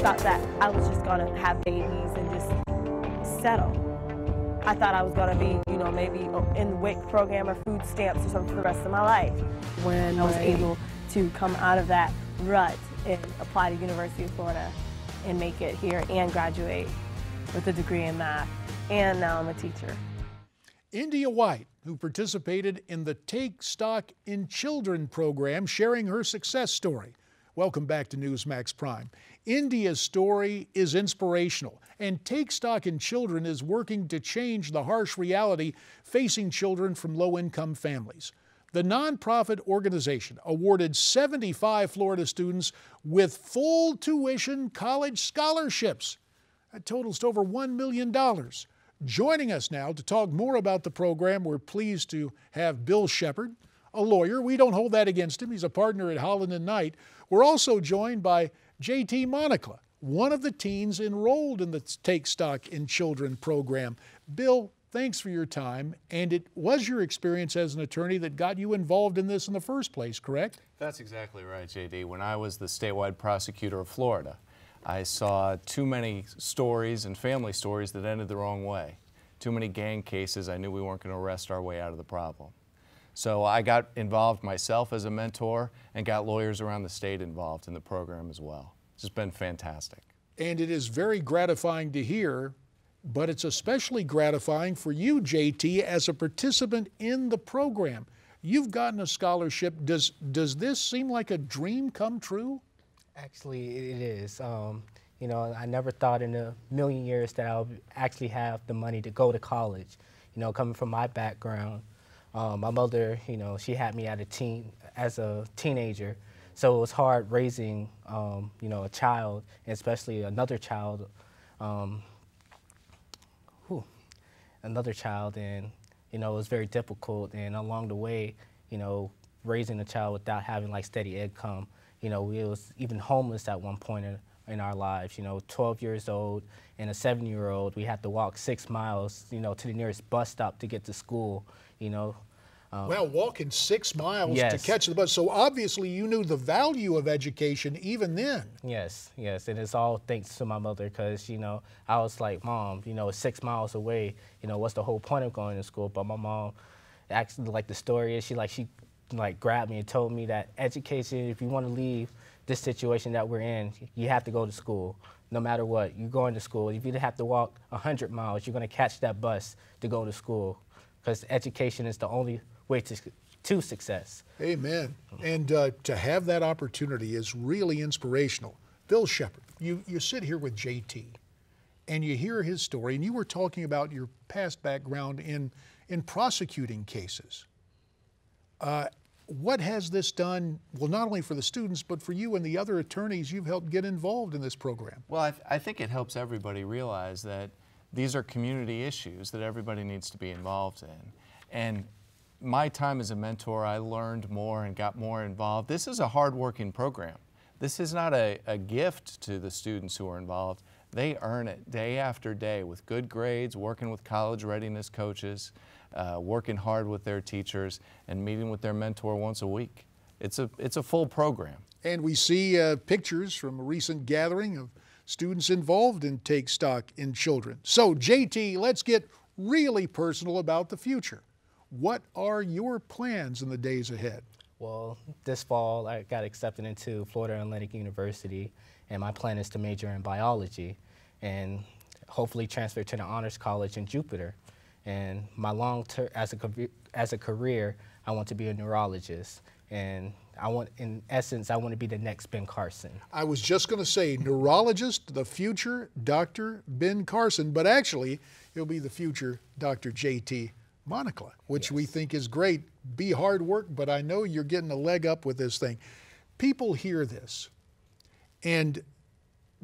thought that I was just gonna have babies and just settle. I thought I was gonna be, you know, maybe in the WIC program or food stamps or something for the rest of my life. When I was able to come out of that rut and apply to University of Florida and make it here and graduate with a degree in math, and now I'm a teacher. India White, who participated in the Take Stock in Children program, sharing her success story. Welcome back to Newsmax Prime. India's story is inspirational, and Take Stock in Children is working to change the harsh reality facing children from low-income families. The nonprofit organization awarded 75 Florida students with full tuition college scholarships. That totals to over $1 million. Joining us now to talk more about the program, we're pleased to have Bill Shepard, a lawyer. We don't hold that against him. He's a partner at Holland & Knight. We're also joined by J.T. Monica, one of the teens enrolled in the Take Stock in Children program. Bill, thanks for your time. And it was your experience as an attorney that got you involved in this in the first place, correct? That's exactly right, J.D. When I was the statewide prosecutor of Florida, I saw too many stories and family stories that ended the wrong way. Too many gang cases. I knew we weren't going to arrest our way out of the problem. So I got involved myself as a mentor and got lawyers around the state involved in the program as well. It's just been fantastic. And it is very gratifying to hear, but it's especially gratifying for you, JT, as a participant in the program. You've gotten a scholarship. Does this seem like a dream come true? Actually, it is. You know, I never thought in a million years that I would actually have the money to go to college. You know, coming from my background, my mother, you know, she had me as a teenager, so it was hard raising, you know, a child, and especially another child, and you know, it was very difficult. And along the way, you know, raising a child without having like steady income. You know, we was even homeless at one point in our lives. You know, 12 years old and a 7-year-old, we had to walk 6 miles, you know, to the nearest bus stop to get to school, you know. Well, walking 6 miles yes. to catch the bus. So obviously you knew the value of education even then. Yes, yes, and it's all thanks to my mother, because, you know, I was like, Mom, you know, it's 6 miles away, you know, what's the whole point of going to school? But my mom, actually, like the story is, she grabbed me and told me that education, if you want to leave this situation that we're in, you have to go to school. No matter what, you're going to school. If you have to walk 100 miles, you're going to catch that bus to go to school, because education is the only way to success. Amen. And to have that opportunity is really inspirational. Bill Shepard, you sit here with JT, and you hear his story, and you were talking about your past background in prosecuting cases. What has this done, well, not only for the students, but for you and the other attorneys you've helped get involved in this program? Well, I think it helps everybody realize that these are community issues that everybody needs to be involved in. And my time as a mentor, I learned more and got more involved. This is a hard-working program. This is not a gift to the students who are involved. They earn it day after day with good grades, working with college readiness coaches, working hard with their teachers, and meeting with their mentor once a week. It's a full program. And we see pictures from a recent gathering of students involved in Take Stock in Children. So, JT, let's get really personal about the future. What are your plans in the days ahead? Well, this fall I got accepted into Florida Atlantic University, and my plan is to major in biology and hopefully transfer to the Honors College in Jupiter. And my long-term, as a career, I want to be a neurologist. And in essence, I want to be the next Ben Carson. I was just going to say, neurologist, the future Dr. Ben Carson, but actually, he'll be the future Dr. J.T. Monica, which yes. we think is great. Be hard work, but I know you're getting a leg up with this thing. People hear this, and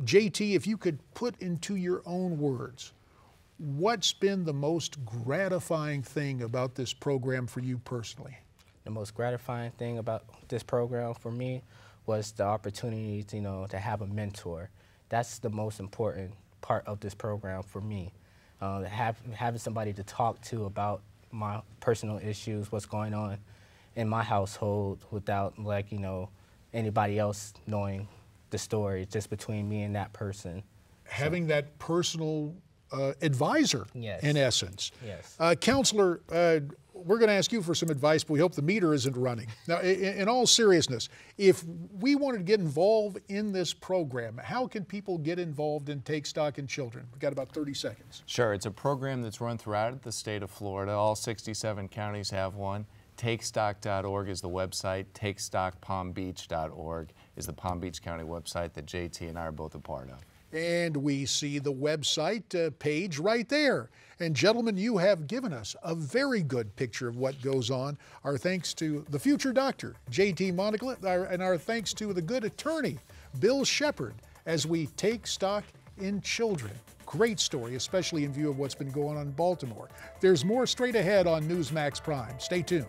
JT, if you could put into your own words, what's been the most gratifying thing about this program for you personally? The most gratifying thing about this program for me was the opportunity to, you know, to have a mentor. That's the most important part of this program for me. Having somebody to talk to about my personal issues, what's going on in my household, without, like, you know, anybody else knowing the story just between me and that person. Having that personal advisor, Yes. in essence. Yes. Counselor, we're going to ask you for some advice, but we hope the meter isn't running. Now, in all seriousness, if we wanted to get involved in this program, how can people get involved in Take Stock in Children? We've got about 30 seconds. Sure, it's a program that's run throughout the state of Florida. All 67 counties have one. TakeStock.org is the website. TakeStockPalmBeach.org is the Palm Beach County website that JT and I are both a part of. And we see the website page right there. And gentlemen, you have given us a very good picture of what goes on. Our thanks to the future doctor, JT Monagle, and our thanks to the good attorney, Bill Shepard, as we take stock in children. Great story, especially in view of what's been going on in Baltimore. There's more straight ahead on Newsmax Prime. Stay tuned.